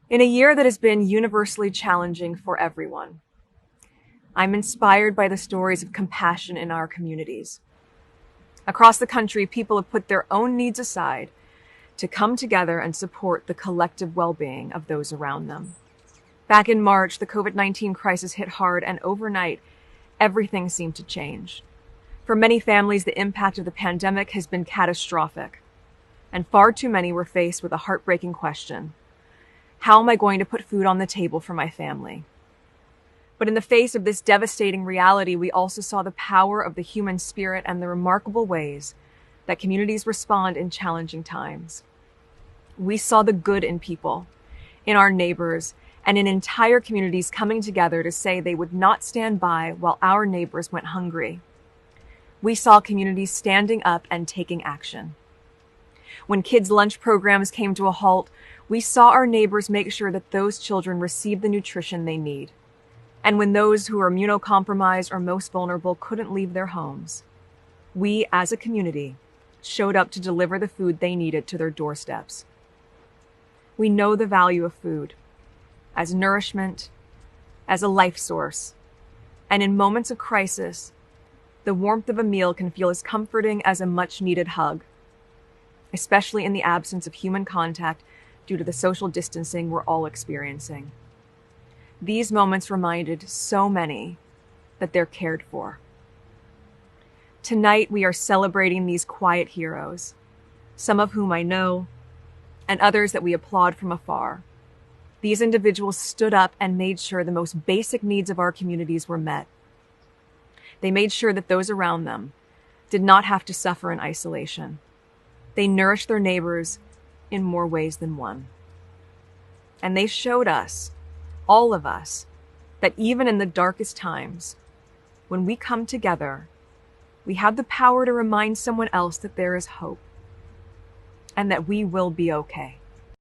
In a year that has been universally challenging for everyone, I'm inspired by the stories of compassion in our communities. Across the country, people have put their own needs aside to come together and support the collective well-being of those around them. Back in March, the COVID-19 crisis hit hard, and overnight, everything seemed to change. For many families, the impact of the pandemic has been catastrophic, and far too many were faced with a heartbreaking question: how am I going to put food on the table for my family? But in the face of this devastating reality, we also saw the power of the human spirit and the remarkable ways that communities respond in challenging times. We saw the good in people, in our neighbors, and in entire communities coming together to say they would not stand by while our neighbors went hungry. We saw communities standing up and taking action. When kids' lunch programs came to a halt, we saw our neighbors make sure that those children received the nutrition they need. And when those who are immunocompromised or most vulnerable couldn't leave their homes, we, as a community, showed up to deliver the food they needed to their doorsteps. We know the value of food as nourishment, as a life source, and in moments of crisis, the warmth of a meal can feel as comforting as a much-needed hug, especially in the absence of human contact due to the social distancing we're all experiencing. These moments reminded so many that they're cared for. Tonight, we are celebrating these quiet heroes, some of whom I know, and others that we applaud from afar. These individuals stood up and made sure the most basic needs of our communities were met. They made sure that those around them did not have to suffer in isolation. They nourished their neighbors in more ways than one. And they showed us, all of us, that even in the darkest times, when we come together, we have the power to remind someone else that there is hope and that we will be okay.